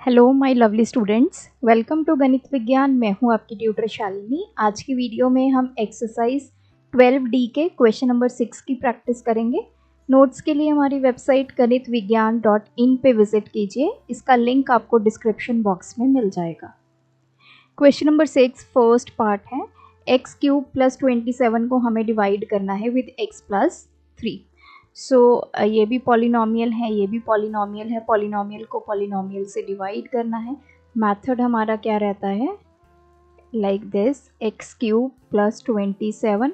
Hello my lovely students, welcome to Ganit Vigyan. मैं हूं आपकी ट्यूटर शालिनी। आज की वीडियो में हम एक्सरसाइज 12D के क्वेश्चन नंबर 6 की प्रैक्टिस करेंगे। नोट्स के लिए हमारी वेबसाइट ganitviggyan.in पे विजिट कीजिए। इसका लिंक आपको डिस्क्रिप्शन बॉक्स में मिल जाएगा। क्वेश्चन नंबर 6 फर्स्ट पार्ट है। एक्स क्यूब प्लस 27 को हमें डिवाइड करना है विद एक्स प्लस 3। सो ये भी पॉलिनोमियल है, ये भी पॉलिनोमियल है। पॉलिनोमियल को पॉलिनोमियल से डिवाइड करना है। मेथड हमारा क्या रहता है, like this, x cube plus 27,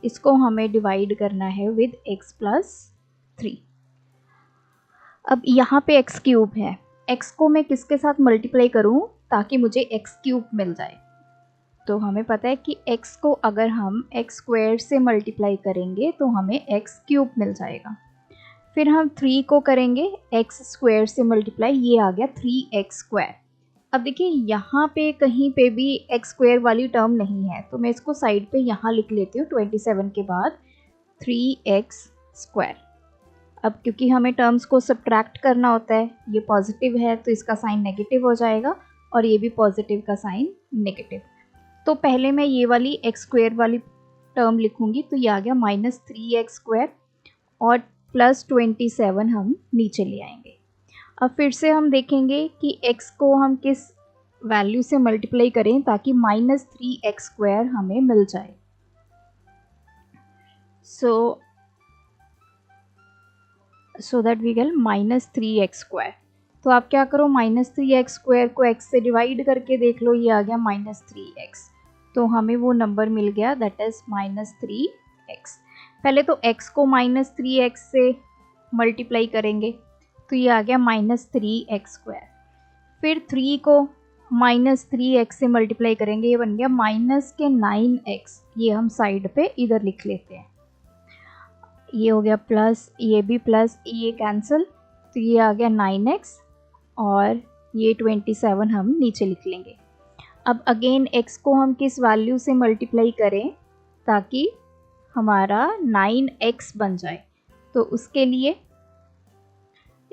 इसको हमें डिवाइड करना है विद एक्स प्लस 3। अब यहाँ पे एक्स क्यूब है, एक्स को मैं किसके साथ मल्टीप्लाई करूँ ताकि मुझे एक्स क्यूब मिल जाए। तो हमें पता है कि x को अगर हम एक्स स्क्वायर से मल्टीप्लाई करेंगे तो हमें एक्स क्यूब मिल जाएगा। फिर हम 3 को करेंगे एक्स स्क्वायर से मल्टीप्लाई, ये आ गया 3x स्क्वायर। अब देखिए यहाँ पे कहीं पे भी एक्स स्क्वायर वाली टर्म नहीं है, तो मैं इसको साइड पे यहाँ लिख लेती हूँ 27 के बाद 3x स्क्वायर। अब क्योंकि हमें टर्म्स को सब्ट्रैक्ट करना होता है, ये पॉजिटिव है तो इसका साइन नेगेटिव हो जाएगा और ये भी पॉजिटिव का साइन नेगेटिव। तो पहले मैं ये वाली एक्स स्क्वायर वाली टर्म लिखूंगी, तो ये आ गया -3x स्क्वायर और प्लस 27 हम नीचे ले आएंगे। अब फिर से हम देखेंगे कि x को हम किस वैल्यू से मल्टीप्लाई करें ताकि -3x स्क्वायर हमें मिल जाए। So that we get -3x square. तो आप क्या करो, -3x स्क्वायर को x से डिवाइड करके देख लो, ये आ गया -3x। तो हमें वो नंबर मिल गया, दैट इज -3x। पहले तो x को -3x से मल्टीप्लाई करेंगे तो ये आ गया -3x स्क्वायर। फिर 3 को -3x से मल्टीप्लाई करेंगे, ये बन गया -9x। ये हम साइड पे इधर लिख लेते हैं, ये हो गया प्लस, ये भी प्लस, ये कैंसिल, तो ये आ गया 9x और ये 27 हम नीचे लिख लेंगे। अब अगेन x को हम किस वैल्यू से मल्टीप्लाई करें ताकि हमारा 9x बन जाए। तो उसके लिए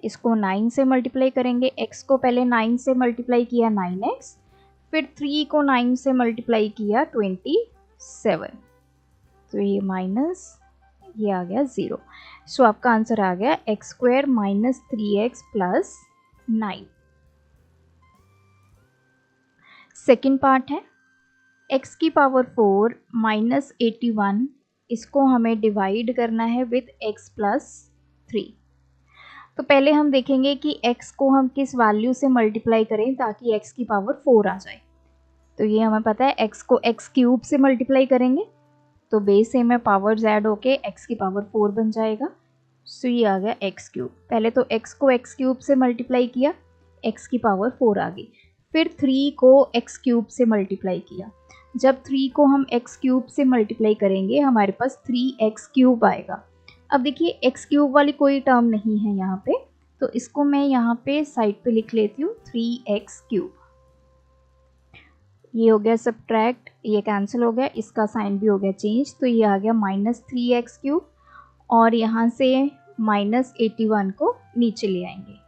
इसको 9 से मल्टीप्लाई करेंगे। x को पहले 9 से मल्टीप्लाई किया 9x, फिर 3 को 9 से मल्टीप्लाई किया 27, तो ये माइनस, ये आ गया 0। सो आपका आंसर आ गया x square -3x plus 9। Second part है, x की पावर 4 -81, इसको हमें डिवाइड करना है विद x प्लस 3। तो पहले हम देखेंगे कि x को हम किस वैल्यू से मल्टीप्लाई करें ताकि x की पावर 4 आ जाए। तो ये हमें पता है, x को x क्यूब से मल्टीप्लाई करेंगे तो बेस से में पावर्स ऐड होके x की पावर 4 बन जाएगा। सो ये आ गया x क्यूब। पहले तो x को x क्यूब से मल्टीप्लाई किया, x की पावर 4 आ गई। फिर 3 को x क्यूब से मल्टीप्लाई किया। जब 3 को हम x क्यूब से मल्टीप्लाई करेंगे हमारे पास 3x क्यूब आएगा। अब देखिए x क्यूब वाली कोई टर्म नहीं है यहाँ पे, तो इसको मैं यहाँ पे साइड पे लिख लेती हूँ 3x क्यूब। ये हो गया सब्ट्रैक्ट, ये कैंसिल हो गया, इसका साइन भी हो गया चेंज, तो ये आ गया -3x क्यूब और यहाँ से -81 को नीचे ले आएंगे।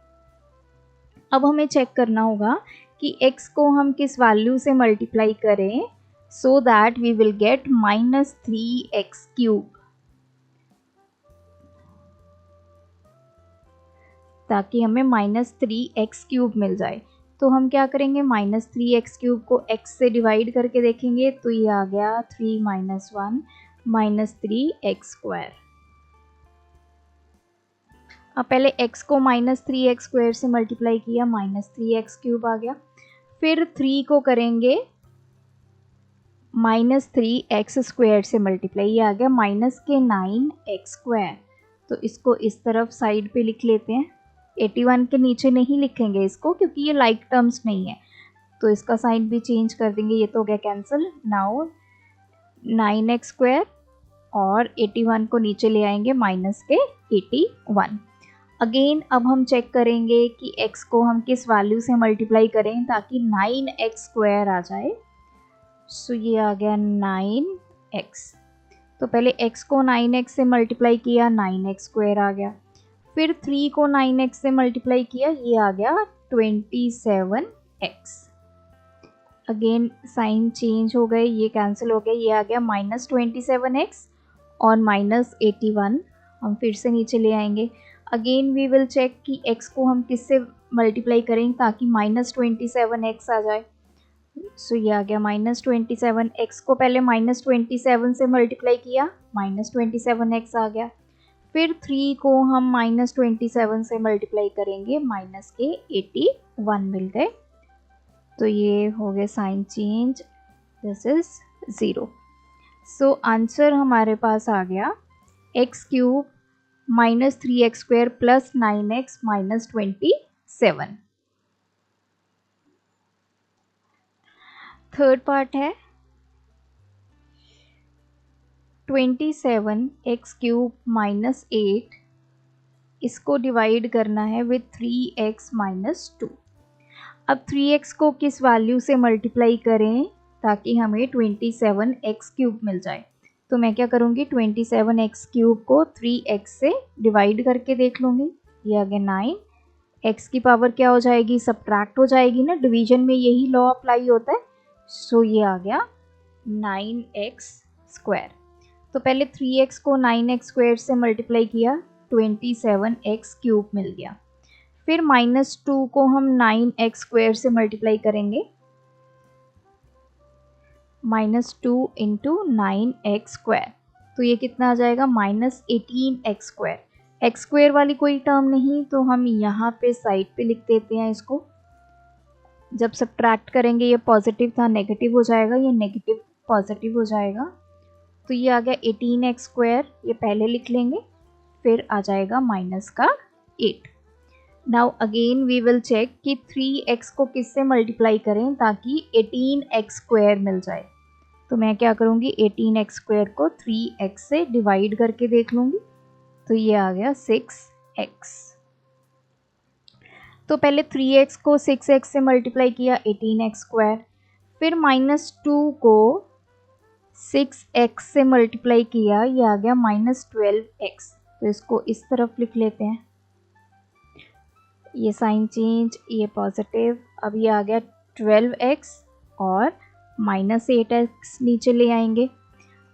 अब हमें चेक करना होगा कि x को हम किस वैल्यू से मल्टीप्लाई करें so that we will get -3x cube, ताकि हमें -3x क्यूब मिल जाए। तो हम क्या करेंगे, -3x क्यूब को x से डिवाइड करके देखेंगे तो ये आ गया 3 - 1 -3x स्क्वायर। अब पहले x को -3x स्क्वायर से मल्टीप्लाई किया, -3x क्यूब आ गया। फिर 3 को करेंगे -3x स्क्वायर से मल्टीप्लाई, ये आ गया -9x स्क्वायर। तो इसको इस तरफ साइड पे लिख लेते हैं। 81 के नीचे नहीं लिखेंगे इसको क्योंकि ये लाइक टर्म्स नहीं है, तो इसका साइन भी चेंज कर देंगे, ये तो हो गया कैंसिल। नाउ 9x स्क्वायर और 81 को नीचे ले आएंगे माइनस के 81। अगेन अब हम चेक करेंगे कि x को हम किस वैल्यू से मल्टीप्लाई करें ताकि 9x स्क्वायर आ जाए। सो ये आ गया 9x। तो पहले x को 9x से मल्टीप्लाई किया, 9x स्क्वायर आ गया। फिर 3 को 9x से मल्टीप्लाई किया, ये आ गया 27x। अगेन साइन चेंज हो गए, ये कैंसिल हो गया, ये आ गया -27x और -81। हम फिर से नीचे ले आएंगे। अगेन वी विल चेक कि x को हम किससे मल्टीप्लाई करें ताकि -27x आ जाए। सो ये आ गया -27, x को पहले -27 से मल्टीप्लाई किया, -27x आ गया। फिर 3 को हम -27 से मल्टीप्लाई करेंगे, माइनस के 81 मिल गए। तो ये हो गया sign change, this is 0। So answer हमारे पास आ गया x³ -3x² + 9x -27। Third part है 27x³ -8, इसको डिवाइड करना है विथ 3x -2। अब 3x को किस वैल्यू से मल्टीप्लाई करें ताकि हमें 27x³ मिल जाए। तो मैं क्या करूँगी, 27x³ को 3x से डिवाइड करके देख लूँगी। ये आ गया 9, x की पावर क्या हो जाएगी, सब्ट्रैक्ट हो जाएगी ना, डिवीजन में यही लॉ अप्लाई होता है। सो ये आ गया 9x²। तो पहले 3x को 9x² से मल्टीप्लाई किया, 27x³ मिल गया। फिर -2 को हम 9x² से मल्टीप्लाई करेंगे, -2 × 9x²। तो ये कितना आ जाएगा, -18x²। x² वाली कोई टर्म नहीं, तो हम यहाँ पे साइड पे लिख देते हैं इसको। जब सब्ट्रैक्ट करेंगे ये पॉजिटिव था, नेगेटिव हो जाएगा, ये नेगेटिव पॉजिटिव हो जाएगा। तो ये आ गया 18x², ये पहले लिख लेंगे, फिर आ जाएगा -8। Now again we will check कि 3x को किससे मल्टीप्लाई करें ताकि 18x² मिल जाए। तो मैं क्या करूँगी, 18x² को 3x से डिवाइड करके देख लूँगी। तो ये आ गया 6x। तो पहले 3x को 6x से मल्टीप्लाई किया, 18x²। फिर -2 को 6x से मल्टीप्लाई किया, ये आ गया -12x। तो इसको इस तरफ लिख लेते हैं, ये साइन चेंज, ये पॉजिटिव। अब ये आ गया 12x और -8x नीचे ले आएंगे।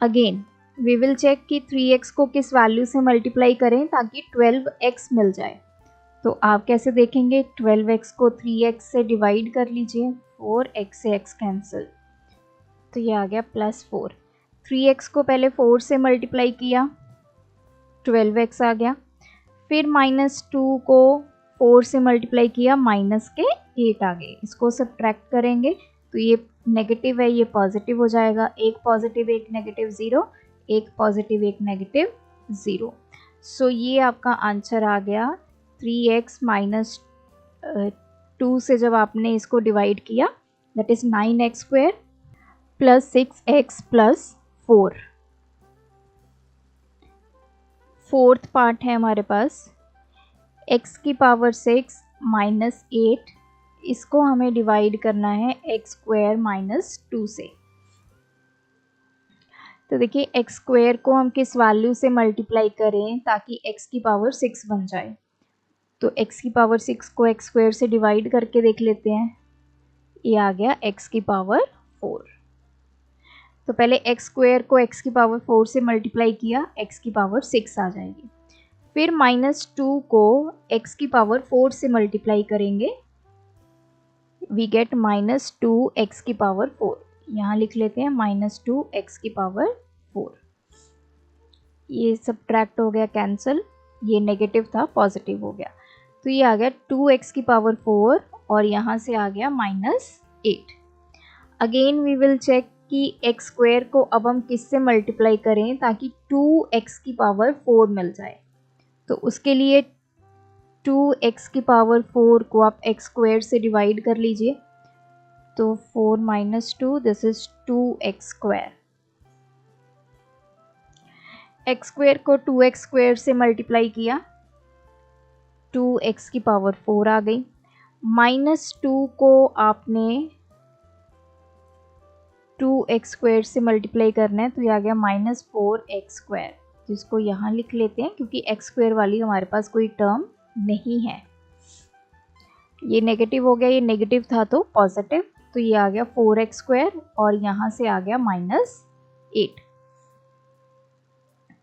अगेन वी विल चेक कि 3x को किस वैल्यू से मल्टीप्लाई करें ताकि 12x मिल जाए। तो आप कैसे देखेंगे, 12x को 3x से डिवाइड कर लीजिए, 4x से x कैंसिल, तो ये आ गया +4। 3x को पहले 4 से मल्टीप्लाई किया, 12x आ गया। फिर -2 को 4 से मल्टीप्लाई किया, -8 आ गए। इसको सब्ट्रैक्ट करेंगे तो ये नेगेटिव है, ये पॉजिटिव हो जाएगा। एक पॉजिटिव एक नेगेटिव 0, एक पॉजिटिव एक नेगेटिव 0। सो ये आपका आंसर आ गया 3x - 2 से जब आपने इसको डिवाइड किया, that is 9x² + 6x + 4। Fourth part है हमारे पास x³ - 8, इसको हमें डिवाइड करना है x² - 2 से। तो देखिए x² को हम किस वैल्यू से मल्टीप्लाई करें ताकि x³ 6 बन जाए। तो x³ 6 को x² से डिवाइड करके देख लेते हैं, ये आ गया x⁴। तो पहले x² को x⁴ 4 से मल्टीप्लाई किया, x⁴ 6 आ जाएगी। फिर -2 को x⁴ 4 से मल्टीप्लाई करेंगे, वी गेट -2x⁴। यहाँ लिख लेते हैं -2x⁴। ये सब्ट्रैक्ट हो गया, कैंसिल, ये नेगेटिव था, पॉजिटिव हो गया। तो ये आ गया 2x⁴ और यहाँ से आ गया -8। अगेन वी विल चेक कि x² को अब हम किससे मल्टीप्लाई करें ताकि 2x⁴ मिल जाए। तो उसके लिए 2x⁴ को आप x² से डिवाइड कर लीजिए। तो 4 - 2, दिस इज 2x²। x² को 2x² से मल्टीप्लाई किया, 2x⁴ आ गई। -2 को आपने 2x² से मल्टीप्लाई करना है, तो ये आ गया -4x²। जिसको यहाँ लिख लेते हैं क्योंकि x² वाली हमारे पास कोई टर्म नहीं है। ये नेगेटिव हो गया, ये नेगेटिव था तो पॉजिटिव, तो ये आ गया 4x² और यहाँ से आ गया -8।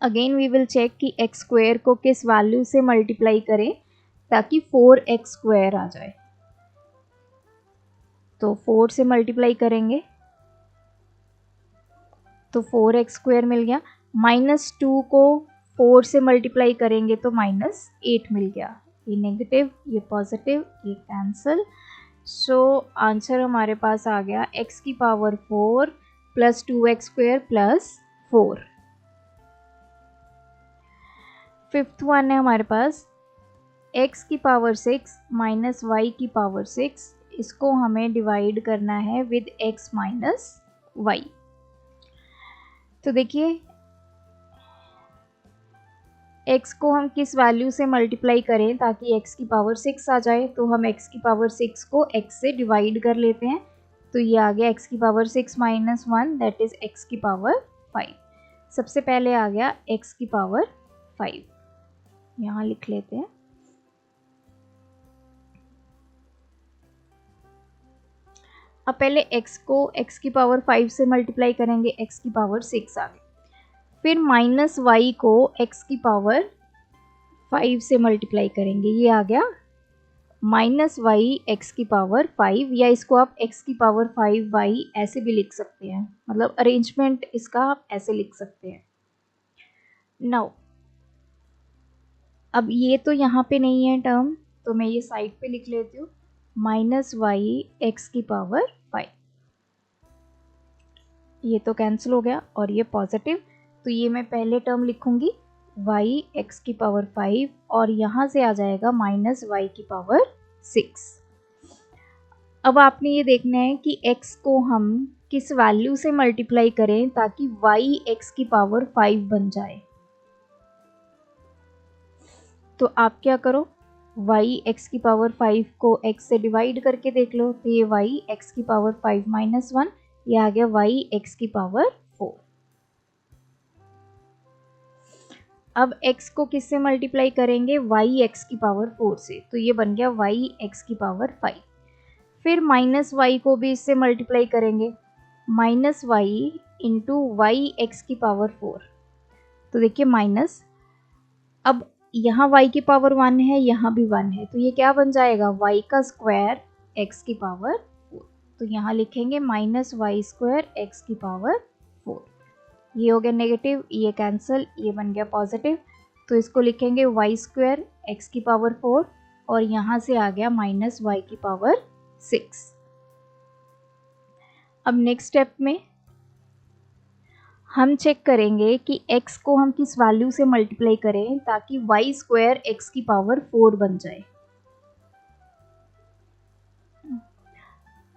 अगेन वी विल चेक कि x² को किस वैल्यू से मल्टीप्लाई करें ताकि 4x² आ जाए। तो 4 से मल्टीप्लाई करेंगे तो 4x² मिल गया। -2 को 4 से मल्टीप्लाई करेंगे तो -8 मिल गया। ये नेगेटिव, ये पॉजिटिव, ये कैंसिल। सो आंसर हमारे पास आ गया x⁴ plus 2x² plus 4। Fifth one है हमारे पास x⁻6 माइनस y⁻6। इसको हमें डिवाइड करना है विद x माइनस y। तो देखिए x को हम किस वैल्यू से मल्टीप्लाई करें ताकि x⁻6 आ जाए, तो हम x⁻6 को x से डिवाइड कर लेते हैं। तो ये आ गया x⁻6 minus 1 that is x⁻5। सबसे पहले आ गया x⁻5, यहाँ लिख लेते हैं। अब पहले x को x⁻5 से मल्टीप्लाई करेंगे, x⁻6 आ गई। फिर माइनस y को x⁻5 से मल्टीप्लाई करेंगे, ये आ गया -y x⁻5, या इसको आप x⁻5y ऐसे भी लिख सकते हैं, मतलब अरेंजमेंट इसका आप ऐसे लिख सकते हैं। नाउ अब ये तो यहाँ पे नहीं है टर्म, तो मैं ये साइड पे लिख लेती हूँ -y x⁻5। ये तो कैंसिल हो गया और ये पॉजिटिव, तो ये मैं पहले टर्म लिखूंगी y x⁻5 और यहाँ से आ जाएगा -y⁻6। अब आपने ये देखना है कि x को हम किस वैल्यू से मल्टीप्लाई करें ताकि y x⁻5 बन जाए। तो आप क्या करो, y x⁻5 को x से डिवाइड करके देख लो, तो ये y x⁻5 माइनस 1, ये आ गया y x⁻4। अब x को किससे मल्टीप्लाई करेंगे, y x⁻4 से, तो ये बन गया y x⁻5। फिर -y को भी इससे मल्टीप्लाई करेंगे, -y इंटू y x⁻4। तो देखिए माइनस, अब यहाँ y की पावर 1 है, यहाँ भी 1 है, तो ये क्या बन जाएगा y का स्क्वायर x⁻4। तो यहाँ लिखेंगे -y² x⁻4। ये हो गया नेगेटिव, ये कैंसिल, ये बन गया पॉजिटिव, तो इसको लिखेंगे y² x⁻4 और यहाँ से आ गया -y⁻6। अब नेक्स्ट स्टेप में हम चेक करेंगे कि x को हम किस वैल्यू से मल्टीप्लाई करें ताकि y² x⁻4 बन जाए।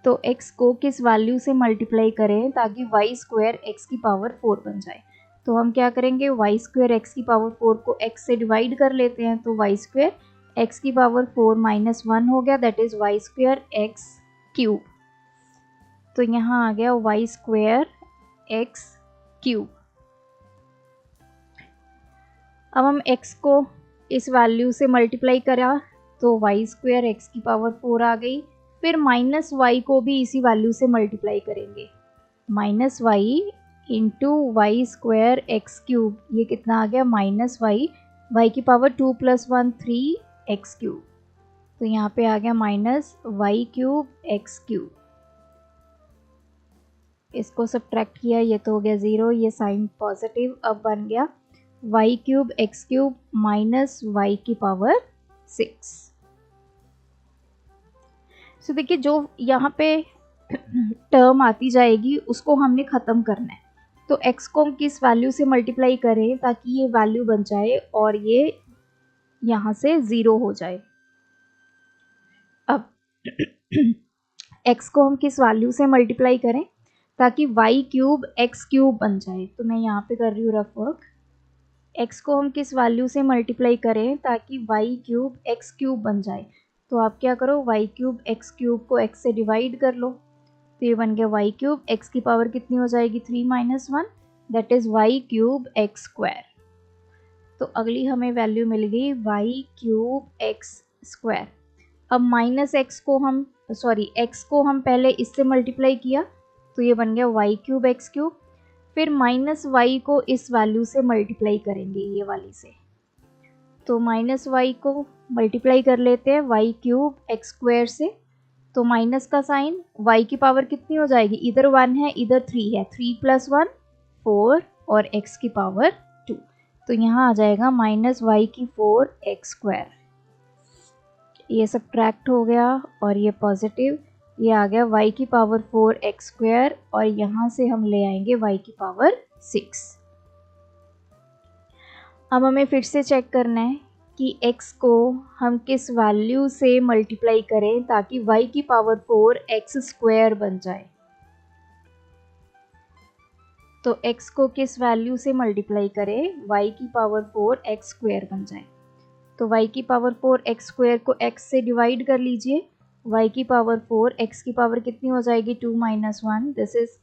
तो x को किस वैल्यू से मल्टीप्लाई करें ताकि y² x⁻4 बन जाए। तो हम क्या करेंगे, y² x⁻4 को x से डिवाइड कर लेते हैं, तो y² x⁻4 माइनस 1 हो गया, दैट इज y² x⁻। तो यहाँ आ गया y² x⁻। अब हम x को इस वैल्यू से मल्टीप्लाई करा तो y² x⁻4 आ गई। फिर -y को भी इसी वैल्यू से मल्टीप्लाई करेंगे, -y इंटू y² x⁻। ये कितना आ गया, -y, y⁻2 + 1 3x⁻। तो यहाँ पे आ गया -y³ x⁻। इसको सब्ट्रैक्ट किया, ये तो हो गया 0, ये साइन पॉजिटिव। अब बन गया y³ x⁻ माइनस y⁻6। सो देखिए जो यहाँ पे टर्म आती जाएगी उसको हमने ख़त्म करना है। तो x को हम किस वैल्यू से मल्टीप्लाई करें ताकि ये वैल्यू बन जाए और ये यहाँ से 0 हो जाए। अब x को हम किस वैल्यू से मल्टीप्लाई करें ताकि y³ x⁻ बन जाए। तो मैं यहाँ पे कर रही हूँ रफ वर्क। x को हम किस वैल्यू से मल्टीप्लाई करें ताकि y³ x⁻ बन जाए। तो आप क्या करो, y³ x⁻ को x से डिवाइड कर लो, तो ये बन गया y³ x की पावर कितनी हो जाएगी 3 - 1, दैट इज y³ x²। तो अगली हमें वैल्यू मिल गई y³ x²। अब माइनस एक्स को हम एक्स को हम पहले इससे मल्टीप्लाई किया तो ये बन गया वाई क्यूब एक्स क्यूब, फिर माइनस वाई को इस वैल्यू से मल्टीप्लाई करेंगे ये वाली से, तो माइनस वाई को मल्टीप्लाई कर लेते हैं वाई क्यूब एक्स स्क्वायर से, तो माइनस का साइन, वाई की पावर कितनी हो जाएगी, इधर 1 है इधर 3 है, 3 + 1 4 और एक्स की पावर 2, तो यहाँ आ जाएगा माइनस वाई की 4 एक्स स्क्वायर। ये सब्ट्रैक्ट हो गया और ये पॉजिटिव, ये आ गया y की पावर 4 एक्स स्क्वायर और यहाँ से हम ले आएंगे y की पावर 6। अब हमें फिर से चेक करना है कि x को हम किस वैल्यू से मल्टीप्लाई करें ताकि y की पावर 4 एक्स स्क्वायर बन जाए। तो x को किस वैल्यू से मल्टीप्लाई करें y की पावर 4 एक्स स्क्वायर बन जाए। तो y की पावर 4 एक्स स्क्वायर को x से डिवाइड कर लीजिए, y की पावर 4 x की पावर कितनी हो जाएगी 2 - 1, दिस इज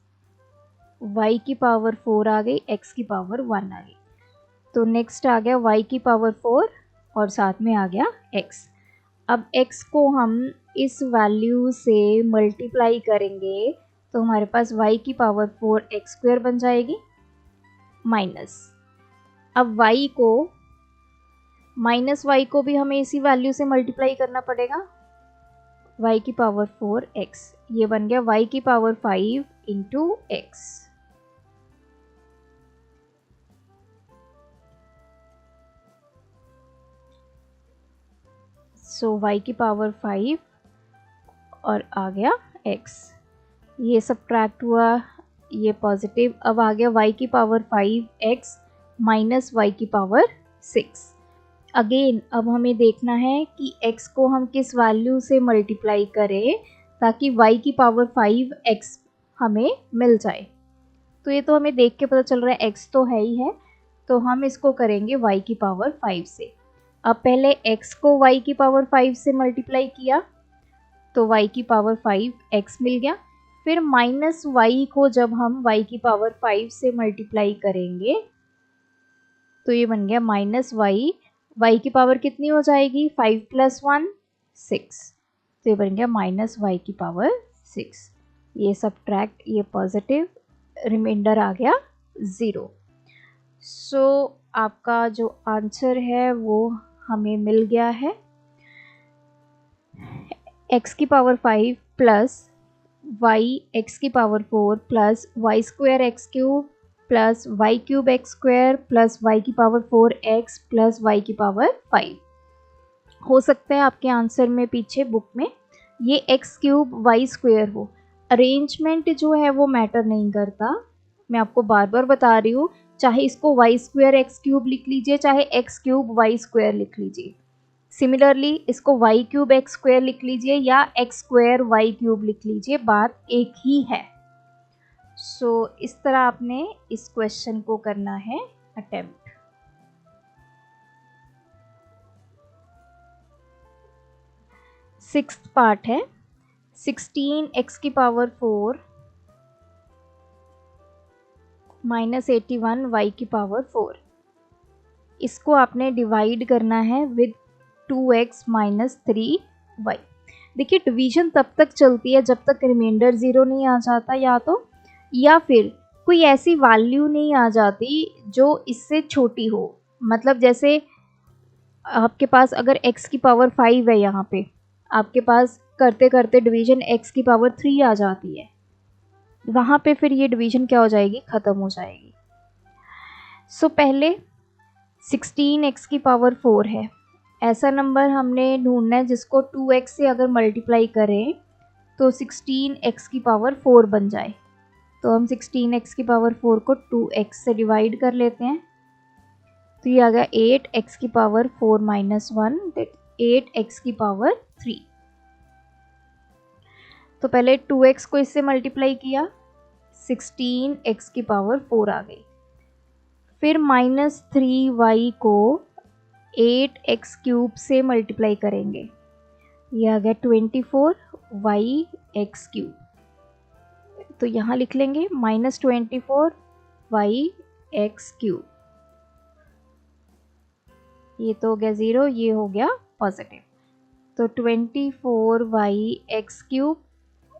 y की पावर 4 आ गई, x की पावर 1 आ गई। तो नेक्स्ट आ गया y की पावर 4 और साथ में आ गया x। अब x को हम इस वैल्यू से मल्टीप्लाई करेंगे तो हमारे पास y की पावर 4 एक्स स्क्वायर बन जाएगी माइनस, अब y को माइनस वाई को भी हमें इसी वैल्यू से मल्टीप्लाई करना पड़ेगा, y की पावर 4 x, ये बन गया y की पावर 5 इंटू एक्स। सो y की पावर 5 और आ गया x, ये सब्ट्रैक्ट हुआ, ये पॉजिटिव, अब आ गया y की पावर 5x माइनस y की पावर 6। अगेन अब हमें देखना है कि x को हम किस वैल्यू से मल्टीप्लाई करें ताकि y की पावर 5x हमें मिल जाए। तो ये तो हमें देख के पता चल रहा है x तो है ही है, तो हम इसको करेंगे y की पावर 5 से। अब पहले x को y की पावर 5 से मल्टीप्लाई किया तो y की पावर 5x मिल गया, फिर माइनस y को जब हम y की पावर 5 से मल्टीप्लाई करेंगे तो ये बन गया माइनस y की पावर कितनी हो जाएगी 5 + 1 6, तो ये बन गया माइनस y की पावर 6। ये सब्ट्रैक्ट, ये पॉजिटिव, रिमाइंडर आ गया 0। सो आपका जो आंसर है वो हमें मिल गया है x की पावर 5 प्लस y x की power 4 plus y square x cube plus y cube x square plus y की पावर 4x प्लस वाई की पावर 5। हो सकता है आपके आंसर में पीछे बुक में ये एक्स क्यूब वाई स्क्वायर हो, अरेंजमेंट जो है वो मैटर नहीं करता, मैं आपको बार बार बता रही हूँ, चाहे इसको वाई स्क्वायर एक्स क्यूब लिख लीजिए चाहे एक्स क्यूब वाई स्क्वायर लिख लीजिए, सिमिलरली इसको वाई क्यूब एक्स स्क्वायर लिख लीजिए या एक्स स्क्वायर वाई क्यूब लिख लीजिए, बात एक ही है। सो इस तरह आपने इस क्वेश्चन को करना है अटेम्प्ट। सिक्स्थ पार्ट है 16x की पावर 4 माइनस 81 y की पावर 4, इसको आपने डिवाइड करना है विद 2x माइनस 3y। देखिए डिवीजन तब तक चलती है जब तक रिमाइंडर 0 नहीं आ जाता, या फिर कोई ऐसी वैल्यू नहीं आ जाती जो इससे छोटी हो, मतलब जैसे आपके पास अगर x की पावर 5 है, यहाँ पे आपके पास करते करते डिवीजन x की पावर 3 आ जाती है, वहाँ पे फिर ये डिवीजन क्या हो जाएगी, ख़त्म हो जाएगी। सो पहले 16x की पावर 4 है, ऐसा नंबर हमने ढूंढना है जिसको 2x से अगर मल्टीप्लाई करें तो 16x की पावर 4 बन जाए। तो हम 16x की पावर 4 को 2x से डिवाइड कर लेते हैं, तो ये आ गया 8x की पावर 4 माइनस 1, 8x की पावर 3। तो पहले 2x को इससे मल्टीप्लाई किया, 16x की पावर 4 आ गई, फिर माइनस 3y को 8x क्यूब से मल्टीप्लाई करेंगे, ये आ गया 24y एक्स क्यूब, तो यहाँ लिख लेंगे माइनस 24y एक्स क्यूब, ये तो हो गया 0, ये हो गया पॉजिटिव। तो 24y(x³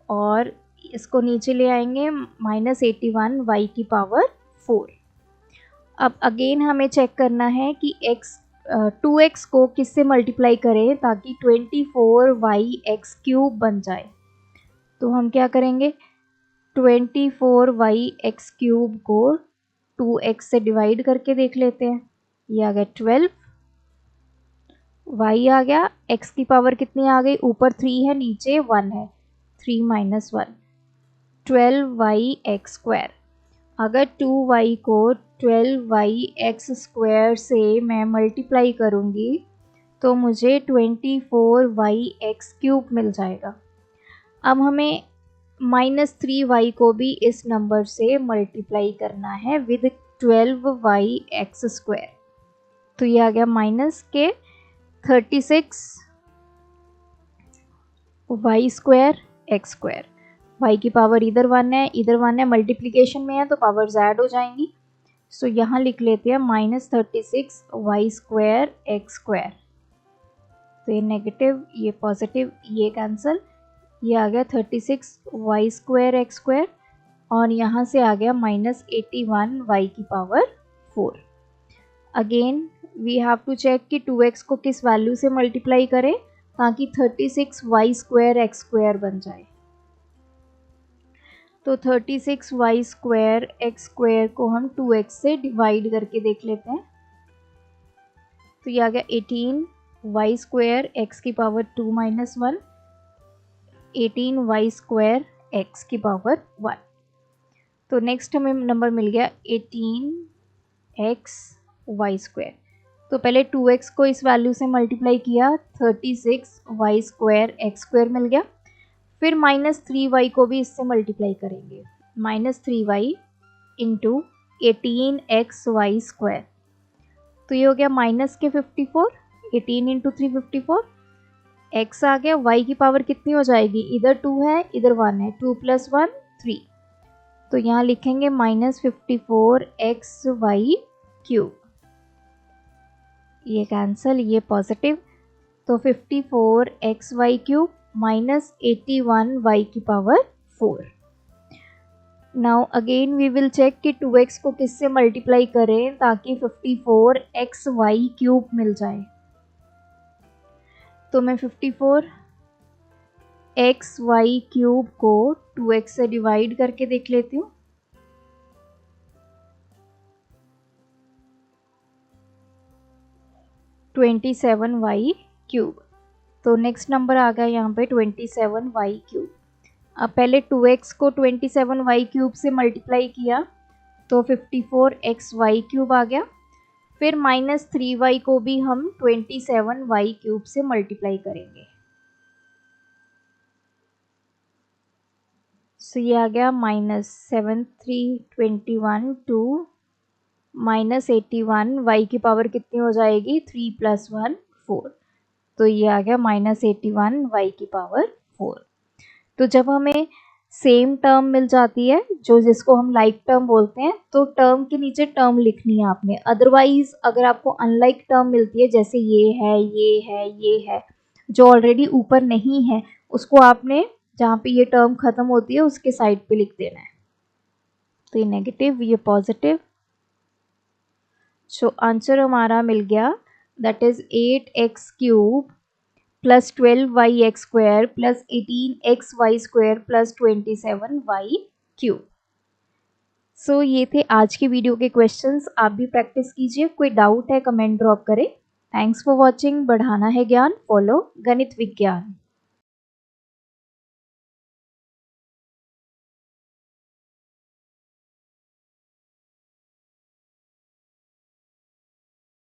और इसको नीचे ले आएंगे -81y⁴। अब अगेन हमें चेक करना है कि 2x को किससे मल्टीप्लाई करें ताकि 24y(x³ बन जाए। तो हम क्या करेंगे, 24y(x³ को 2x से डिवाइड करके देख लेते हैं। ये आ गया 12, y आ गया, x की पावर कितनी आ गई, ऊपर 3 है नीचे 1 है, 3 - 1 12y(x²। अगर 2y को 12y(x² से मैं मल्टीप्लाई करूँगी तो मुझे 24y(x³ मिल जाएगा। अब हमें -3y को भी इस नंबर से मल्टीप्लाई करना है विद 12y(x²। तो ये आ गया माइनस के 36y²(x²). y की पावर इधर 1 है, इधर 1 है, मल्टीप्लिकेशन में है तो पावर्स ऐड हो जाएंगी। सो यहाँ लिख लेते हैं -36y²(x²). तो ये नेगेटिव, ये पॉजिटिव, ये कैंसिल, ये आ गया 36y²(x²) और यहाँ से आ गया -81y⁴। Again we have to check कि 2x को किस वैल्यू से मल्टीप्लाई करें ताकि 36y²(x² बन जाए। तो 36y²(x² को हम 2x से डिवाइड करके देख लेते हैं। तो ये आ गया 18y²(x⁻2 - 1), 18y²(x⁻1). तो नेक्स्ट हमें नंबर मिल गया 18xy²। तो पहले 2x को इस वैल्यू से मल्टीप्लाई किया, 36y²(x² मिल गया। फिर -3y को भी इससे मल्टीप्लाई करेंगे, -3y इंटू 18xy²। तो ये हो गया -54, 18 × 3 54। x आ गया, y की पावर कितनी हो जाएगी, इधर 2 है इधर 1 है, 2 + 1 3। तो यहाँ लिखेंगे -54xy³। ये कैंसिल, ये पॉजिटिव, तो 54xy³ - 81y⁴। Now again we will check कि 2x को किससे मल्टीप्लाई करें ताकि 54xy³ मिल जाए। तो मैं 54xy³ को 2x से डिवाइड करके देख लेती हूँ। तो 27y³। तो नेक्स्ट नंबर आ गया यहाँ पे 27y³। अब पहले 2x को 27y³ से मल्टीप्लाई किया तो 54xy³ आ गया। फिर -3y को भी हम 27y³ से मल्टीप्लाई करेंगे। सो ये आ गया -7321 टू -81, y की पावर कितनी हो जाएगी, 3 + 1 4। तो ये आ गया -81y⁴। तो जब हमें सेम टर्म मिल जाती है जो जिसको हम लाइक टर्म बोलते हैं, तो टर्म के नीचे टर्म लिखनी है आपने। अदरवाइज अगर आपको अनलाइक टर्म मिलती है, जैसे ये है ये है ये है, जो ऑलरेडी ऊपर नहीं है, उसको आपने जहाँ पे ये टर्म ख़त्म होती है उसके साइड पे लिख देना है। तो ये नेगेटिव, ये पॉजिटिव। सो आंसर हमारा मिल गया, that is 8x³ + 12y(x² + 18xy² + 27y³। सो ये थे आज के वीडियो के क्वेश्चंस। आप भी प्रैक्टिस कीजिए, कोई डाउट है कमेंट ड्रॉप करें। Thanks for watching. बढ़ाना है ज्ञान, फॉलो गणित विज्ञान।